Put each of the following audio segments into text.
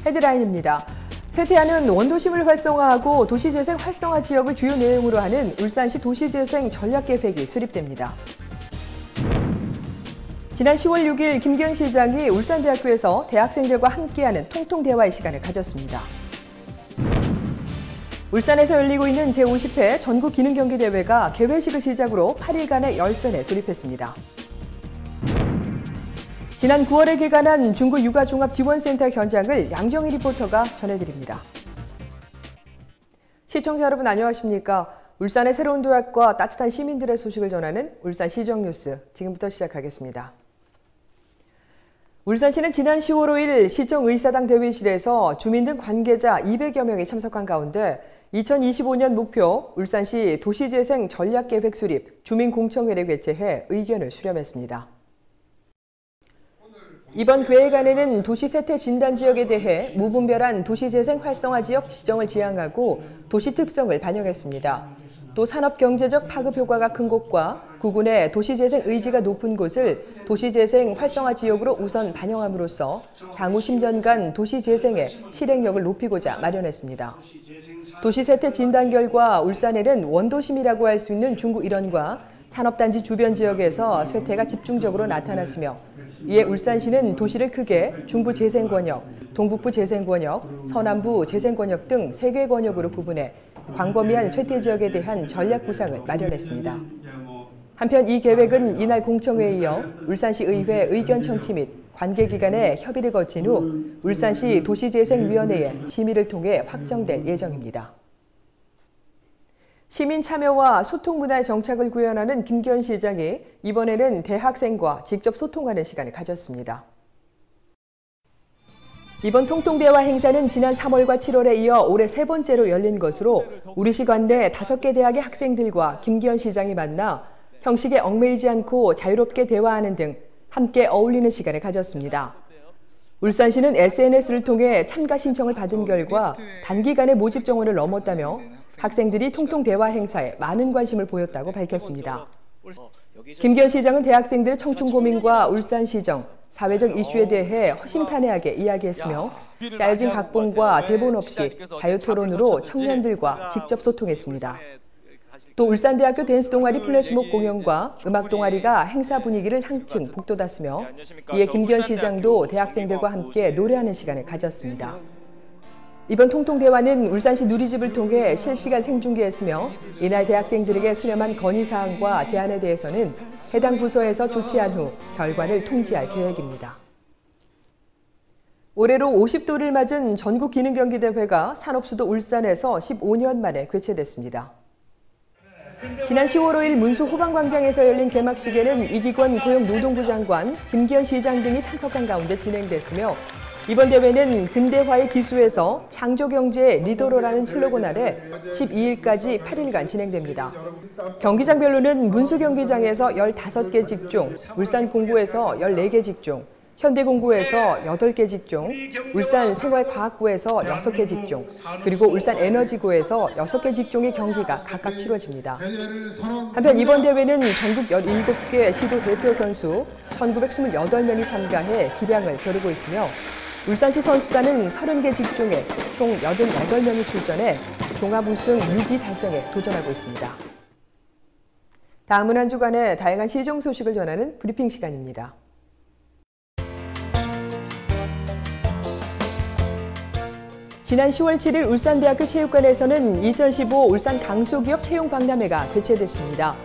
헤드라인입니다. 쇠퇴하는 원도심을 활성화하고 도시재생 활성화 지역을 주요 내용으로 하는 울산시 도시재생 전략계획이 수립됩니다. 지난 10월 6일 김기현 시장이 울산대학교에서 대학생들과 함께하는 통통대화의 시간을 가졌습니다. 울산에서 열리고 있는 제50회 전국기능경기대회가 개회식을 시작으로 8일간의 열전에 돌입했습니다. 지난 9월에 개관한 중구 육아종합지원센터 현장을 양정희 리포터가 전해드립니다. 시청자 여러분 안녕하십니까? 울산의 새로운 도약과 따뜻한 시민들의 소식을 전하는 울산시정뉴스, 지금부터 시작하겠습니다. 울산시는 지난 10월 5일 시정의사당 대회실에서 주민 등 관계자 200여 명이 참석한 가운데 2025년 목표 울산시 도시재생 전략계획 수립 주민공청회를 개최해 의견을 수렴했습니다. 이번 계획안에는 도시 세태 진단 지역에 대해 무분별한 도시재생 활성화 지역 지정을 지향하고 도시 특성을 반영했습니다. 또 산업경제적 파급 효과가 큰 곳과 구군의 도시재생 의지가 높은 곳을 도시재생 활성화 지역으로 우선 반영함으로써 향후 10년간 도시재생의 실행력을 높이고자 마련했습니다. 도시세태 진단 결과 울산에는 원도심이라고 할 수 있는 중구 일원과 산업단지 주변 지역에서 쇠퇴가 집중적으로 나타났으며 이에 울산시는 도시를 크게 중부재생권역, 동북부 재생권역, 서남부 재생권역 등 3개 권역으로 구분해 광범위한 쇠퇴 지역에 대한 전략 구상을 마련했습니다. 한편 이 계획은 이날 공청회에 이어 울산시 의회 의견 청취 및 관계기관의 협의를 거친 후 울산시 도시재생위원회의 심의를 통해 확정될 예정입니다. 시민 참여와 소통 문화의 정착을 구현하는 김기현 시장이 이번에는 대학생과 직접 소통하는 시간을 가졌습니다. 이번 통통대화 행사는 지난 3월과 7월에 이어 올해 3번째로 열린 것으로 우리시 관내 5개 대학의 학생들과 김기현 시장이 만나 형식에 얽매이지 않고 자유롭게 대화하는 등 함께 어울리는 시간을 가졌습니다. 울산시는 SNS를 통해 참가 신청을 받은 결과 단기간에 모집 정원을 넘었다며 학생들이 통통대화 행사에 많은 관심을 보였다고 밝혔습니다. 김기현 시장은 대학생들의 청춘 고민과 울산시정, 사회적 이슈에 대해 허심탄회하게 이야기했으며 짜여진 각본과 대본 없이 자유토론으로 청년들과 직접 소통했습니다. 또 울산대학교 댄스 동아리 플래시몹 공연과 음악 동아리가 행사 분위기를 한층 북돋았으며 이에 김기현 시장도 대학생들과 함께 노래하는 시간을 가졌습니다. 이번 통통대화는 울산시 누리집을 통해 실시간 생중계했으며 이날 대학생들에게 수렴한 건의사항과 제안에 대해서는 해당 부서에서 조치한 후 결과를 통지할 계획입니다. 올해로 50도를 맞은 전국기능경기대회가 산업수도 울산에서 15년 만에 개최됐습니다. 지난 10월 5일 문수 호방광장에서 열린 개막식에는 이기권 고용노동부 장관, 김기현 시장 등이 참석한 가운데 진행됐으며 이번 대회는 근대화의 기수에서 창조경제의 리더로라는 슬로건 아래 12일까지 8일간 진행됩니다. 경기장별로는 문수경기장에서 15개 직종, 울산공고에서 14개 직종, 현대공고에서 8개 직종, 울산생활과학고에서 6개 직종, 그리고 울산에너지고에서 6개 직종의 경기가 각각 치러집니다. 한편 이번 대회는 전국 17개 시도 대표 선수 1928명이 참가해 기량을 겨루고 있으며 울산시 선수단은 30개 직종에 총 88명이 출전해 종합 우승 6위 달성에 도전하고 있습니다. 다음은 한 주간의 다양한 시정 소식을 전하는 브리핑 시간입니다. 지난 10월 7일 울산대학교 체육관에서는 2015 울산 강소기업 채용박람회가 개최됐습니다.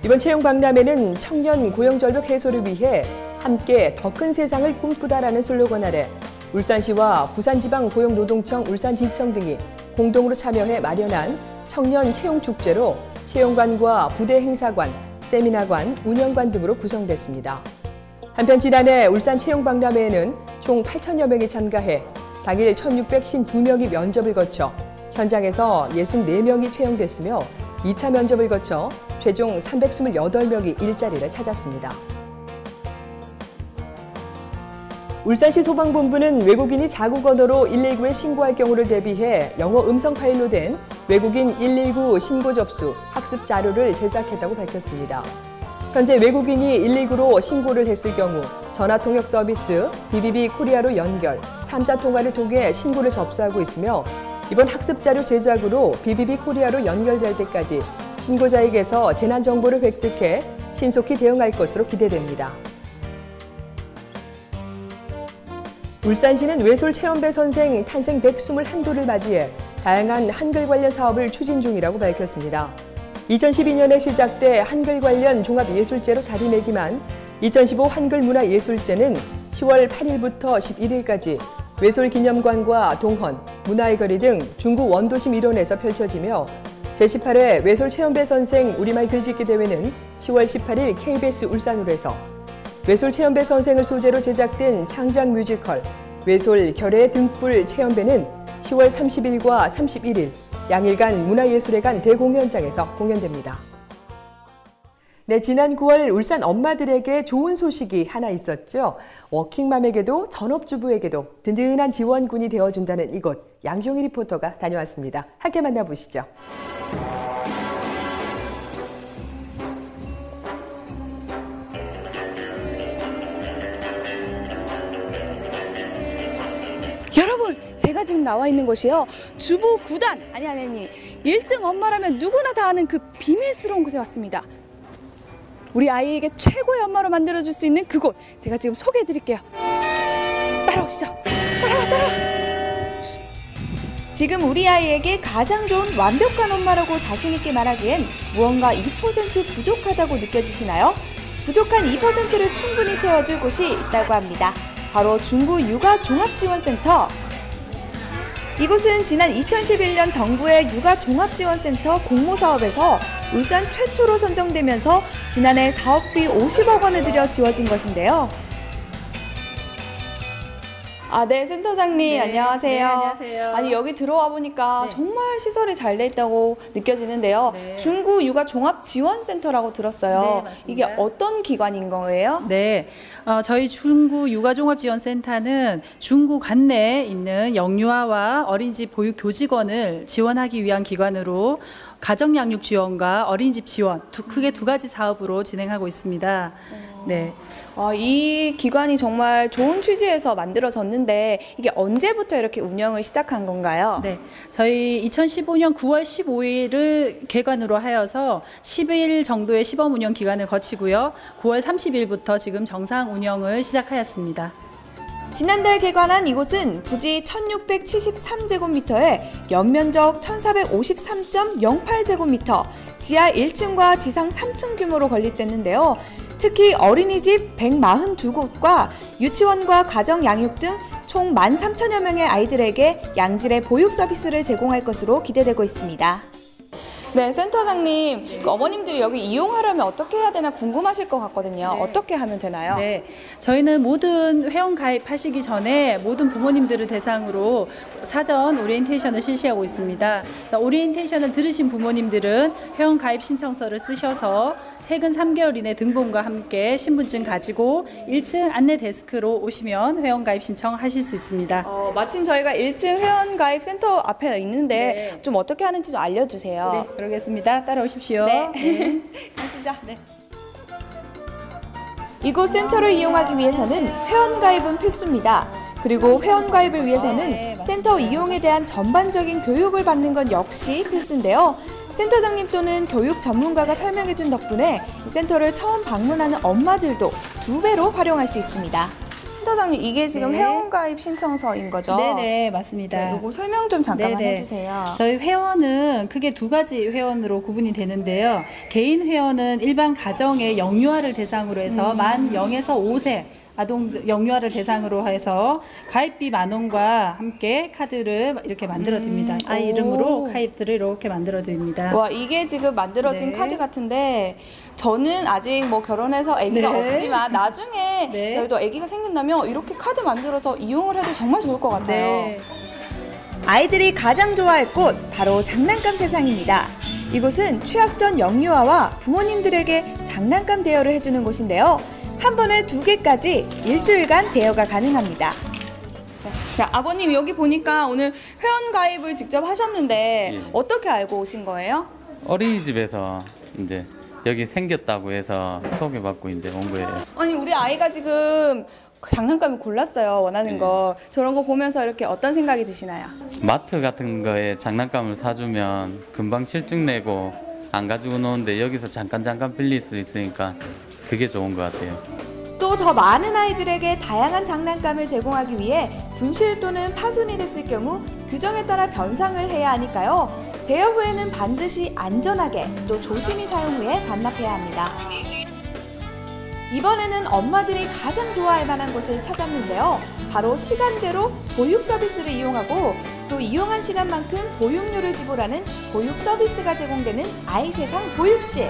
이번 채용박람회는 청년 고용절벽 해소를 위해 함께 더 큰 세상을 꿈꾸다라는 슬로건 아래 울산시와 부산지방고용노동청 울산지청 등이 공동으로 참여해 마련한 청년 채용축제로 채용관과 부대행사관, 세미나관, 운영관 등으로 구성됐습니다. 한편 지난해 울산 채용박람회에는 총 8천여 명이 참가해 당일 1,652명이 면접을 거쳐 현장에서 64명이 채용됐으며 2차 면접을 거쳐 최종 328명이 일자리를 찾았습니다. 울산시 소방본부는 외국인이 자국 언어로 119에 신고할 경우를 대비해 영어 음성 파일로 된 외국인 119 신고 접수 학습 자료를 제작했다고 밝혔습니다. 현재 외국인이 119로 신고를 했을 경우 전화통역 서비스 BBB 코리아로 연결, 3자 통화를 통해 신고를 접수하고 있으며 이번 학습자료 제작으로 BBB 코리아로 연결될 때까지 신고자에게서 재난 정보를 획득해 신속히 대응할 것으로 기대됩니다. 울산시는 외솔체험배 선생 탄생 121도를 맞이해 다양한 한글 관련 사업을 추진 중이라고 밝혔습니다. 2012년에 시작돼 한글 관련 종합예술제로 자리매김한 2015 한글문화예술제는 10월 8일부터 11일까지 외솔기념관과 동헌, 문화의 거리 등 중구 원도심 일원에서 펼쳐지며 제18회 외솔체험배 선생 우리말 글짓기 대회는 10월 18일 KBS 울산홀에서 외솔체험배 선생을 소재로 제작된 창작 뮤지컬 외솔 결의 등불 체험배는 10월 30일과 31일 양일간 문화예술회관 대공연장에서 공연됩니다. 네, 지난 9월 울산 엄마들에게 좋은 소식이 하나 있었죠. 워킹맘에게도 전업주부에게도 든든한 지원군이 되어준다는 이곳 양종희 리포터가 다녀왔습니다. 함께 만나보시죠. 여러분, 제가 지금 나와 있는 곳이요. 주부 9단, 아니 1등 엄마라면 누구나 다 아는 그 비밀스러운 곳에 왔습니다. 우리 아이에게 최고의 엄마로 만들어줄 수 있는 그곳, 제가 지금 소개해드릴게요. 따라오시죠. 따라와. 지금 우리 아이에게 가장 좋은 완벽한 엄마라고 자신있게 말하기엔 무언가 2% 부족하다고 느껴지시나요? 부족한 2%를 충분히 채워줄 곳이 있다고 합니다. 바로 중구 육아종합지원센터. 이곳은 지난 2011년 정부의 육아종합지원센터 공모사업에서 울산 최초로 선정되면서 지난해 사업비 50억 원을 들여 지어진 것인데요. 네, 센터장님, 네, 안녕하세요. 네, 안녕하세요. 아니, 여기 들어와 보니까 정말 시설이 잘 돼 있다고 느껴지는데요. 네. 중구 육아종합지원센터라고 들었어요. 네, 맞습니다. 이게 어떤 기관인 거예요? 네, 저희 중구 육아종합지원센터는 중구 관내에 있는 영유아와 어린이집 보육 교직원을 지원하기 위한 기관으로 가정양육 지원과 어린이집 지원 크게 두 가지 사업으로 진행하고 있습니다. 네. 이 기관이 정말 좋은 취지에서 만들어졌는데 이게 언제부터 이렇게 운영을 시작한 건가요? 네, 저희 2015년 9월 15일을 개관으로 하여서 10일 정도의 시범 운영 기간을 거치고요. 9월 30일부터 지금 정상 운영을 시작하였습니다. 지난달 개관한 이곳은 부지 1673제곱미터에 연면적 1453.08제곱미터, 지하 1층과 지상 3층 규모로 건립됐는데요. 특히 어린이집 142곳과 유치원과 가정양육 등 총 13,000여 명의 아이들에게 양질의 보육 서비스를 제공할 것으로 기대되고 있습니다. 네, 센터장님, 그 어머님들이 여기 이용하려면 어떻게 해야 되나 궁금하실 것 같거든요. 네. 어떻게 하면 되나요? 네, 저희는 모든 회원 가입하시기 전에 모든 부모님들을 대상으로 사전 오리엔테이션을 실시하고 있습니다. 그래서 오리엔테이션을 들으신 부모님들은 회원 가입 신청서를 쓰셔서 최근 3개월 이내 등본과 함께 신분증 가지고 1층 안내 데스크로 오시면 회원 가입 신청하실 수 있습니다. 마침 저희가 1층 회원 가입 센터 앞에 있는데 네. 좀 어떻게 하는지 좀 알려주세요. 네, 그러겠습니다. 따라오십시오. 네. 가시죠. 네. 이곳 센터를 이용하기 위해서는 회원 가입은 필수입니다. 그리고 회원 가입을 위해서는 네, 센터 이용에 대한 전반적인 교육을 받는 건 역시 필수인데요. 센터장님 또는 교육 전문가가 설명해준 덕분에 이 센터를 처음 방문하는 엄마들도 2배로 활용할 수 있습니다. 센터장님, 이게 지금 네. 회원 가입 신청서인 거죠? 네네, 맞습니다. 이거 설명 좀 잠깐만 네네. 해주세요. 저희 회원은 크게 두 가지 회원으로 구분이 되는데요. 개인 회원은 일반 가정의 영유아를 대상으로 해서 만 0에서 5세 아동 영유아를 대상으로 해서 가입비 10,000원과 함께 카드를 이렇게 만들어 드립니다. 아이 이름으로 가입들을 이렇게 만들어 드립니다. 와, 이게 지금 만들어진 네. 카드 같은데 저는 아직 뭐 결혼해서 아기가 네. 없지만 나중에 네. 저희도 아기가 생긴다면 이렇게 카드 만들어서 이용을 해도 정말 좋을 것 같아요. 네. 아이들이 가장 좋아할 곳, 바로 장난감 세상입니다. 이곳은 취약 전 영유아와 부모님들에게 장난감 대여를 해주는 곳인데요. 한 번에 2개까지 일주일간 대여가 가능합니다. 자, 아버님, 여기 보니까 오늘 회원 가입을 직접 하셨는데 예. 어떻게 알고 오신 거예요? 어린이집에서 이제 여기 생겼다고 해서 소개받고 이제 온 거예요. 아니, 우리 아이가 지금 장난감을 골랐어요. 원하는 거. 저런 거 보면서 이렇게 어떤 생각이 드시나요? 마트 같은 거에 장난감을 사주면 금방 실증 내고 안 가지고 노는데 여기서 잠깐 빌릴 수 있으니까 그게 좋은 것 같아요. 또 더 많은 아이들에게 다양한 장난감을 제공하기 위해 분실 또는 파손이 됐을 경우 규정에 따라 변상을 해야 하니까요. 대여 후에는 반드시 안전하게 또 조심히 사용 후에 반납해야 합니다. 이번에는 엄마들이 가장 좋아할 만한 곳을 찾았는데요. 바로 시간제로 보육 서비스를 이용하고 또 이용한 시간만큼 보육료를 지불하는 보육 서비스가 제공되는 아이세상 보육실.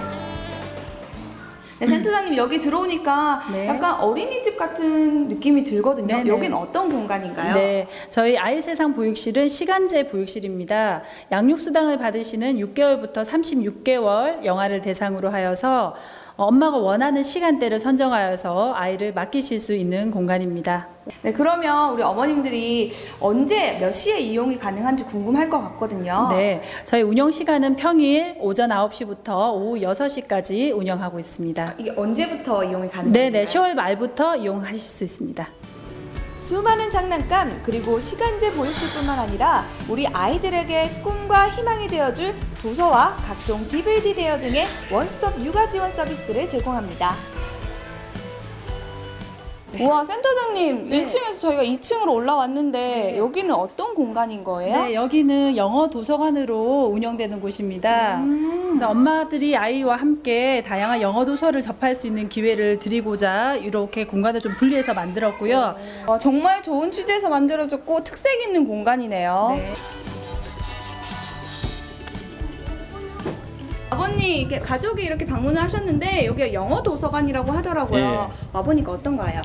네, 센터장님 여기 들어오니까 네. 약간 어린이집 같은 느낌이 들거든요. 네네. 여긴 어떤 공간인가요? 네, 저희 아이세상 보육실은 시간제 보육실입니다. 양육수당을 받으시는 6개월부터 36개월 영아를 대상으로 하여서 엄마가 원하는 시간대를 선정하여서 아이를 맡기실 수 있는 공간입니다. 네, 그러면 우리 어머님들이 언제 몇 시에 이용이 가능한지 궁금할 것 같거든요. 네, 저희 운영 시간은 평일 오전 9시부터 오후 6시까지 운영하고 있습니다. 이게 언제부터 이용이 가능한가요? 네네, 10월 말부터 이용하실 수 있습니다. 수많은 장난감 그리고 시간제 보육실뿐만 아니라 우리 아이들에게 꿈과 희망이 되어줄 도서와 각종 DVD 대여 등의 원스톱 육아 지원 서비스를 제공합니다. 우와, 센터장님, 1층에서 저희가 2층으로 올라왔는데 여기는 어떤 공간인 거예요? 네, 여기는 영어 도서관으로 운영되는 곳입니다. 그래서 엄마들이 아이와 함께 다양한 영어 도서를 접할 수 있는 기회를 드리고자 이렇게 공간을 좀 분리해서 만들었고요. 정말 좋은 취지에서 만들어졌고 특색 있는 공간이네요. 네. 아버님, 이렇게 가족이 이렇게 방문을 하셨는데 여기가 영어 도서관이라고 하더라고요. 예. 와보니까 어떤가요?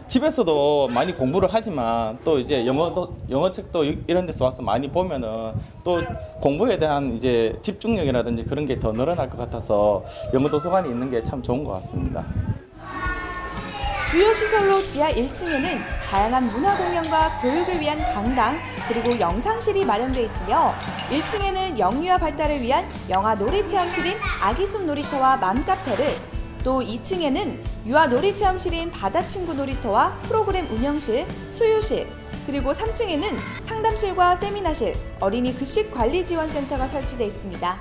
집에서도 많이 공부를 하지만 또 이제 영어 책도 이런 데서 와서 많이 보면은 또 공부에 대한 이제 집중력이라든지 그런 게 더 늘어날 것 같아서 영어 도서관이 있는 게 참 좋은 것 같습니다. 주요 시설로 지하 1층에는 다양한 문화 공연과 교육을 위한 강당 그리고 영상실이 마련되어 있으며 1층에는 영유아 발달을 위한 영아 놀이 체험실인 아기숲 놀이터와 맘카페를 또 2층에는 유아 놀이 체험실인 바다친구 놀이터와 프로그램 운영실, 수유실 그리고 3층에는 상담실과 세미나실, 어린이 급식 관리 지원센터가 설치되어 있습니다.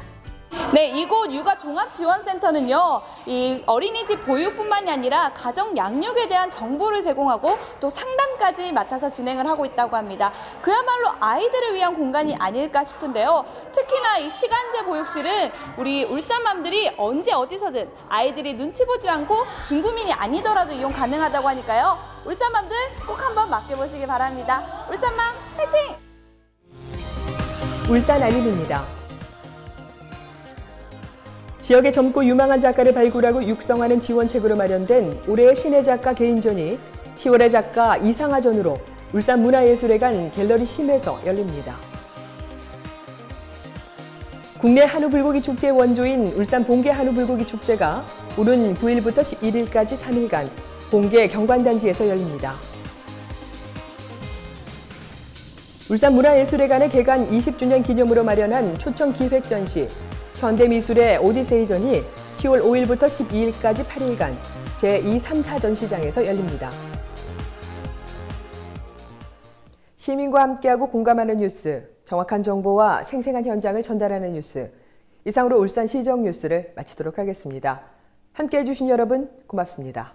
네, 이곳 육아종합지원센터는요, 이 어린이집 보육뿐만이 아니라 가정 양육에 대한 정보를 제공하고 또 상담까지 맡아서 진행을 하고 있다고 합니다. 그야말로 아이들을 위한 공간이 아닐까 싶은데요. 특히나 이 시간제 보육실은 우리 울산맘들이 언제 어디서든 아이들이 눈치 보지 않고 중구민이 아니더라도 이용 가능하다고 하니까요. 울산맘들 꼭 한번 맡겨보시기 바랍니다. 울산맘 화이팅! 울산 알림입니다. 지역의 젊고 유망한 작가를 발굴하고 육성하는 지원책으로 마련된 올해의 신의 작가 개인전이 10월의 작가 이상화전으로 울산 문화예술회관 갤러리 심에서 열립니다. 국내 한우불고기 축제의 원조인 울산 봉계 한우불고기 축제가 오는 9일부터 11일까지 3일간 봉계 경관단지에서 열립니다. 울산 문화예술회관의 개관 20주년 기념으로 마련한 초청 기획 전시 현대미술의 오디세이전이 10월 5일부터 12일까지 8일간 제2, 3, 4 전시장에서 열립니다. 시민과 함께하고 공감하는 뉴스, 정확한 정보와 생생한 현장을 전달하는 뉴스. 이상으로 울산 시정 뉴스를 마치도록 하겠습니다. 함께해 주신 여러분 고맙습니다.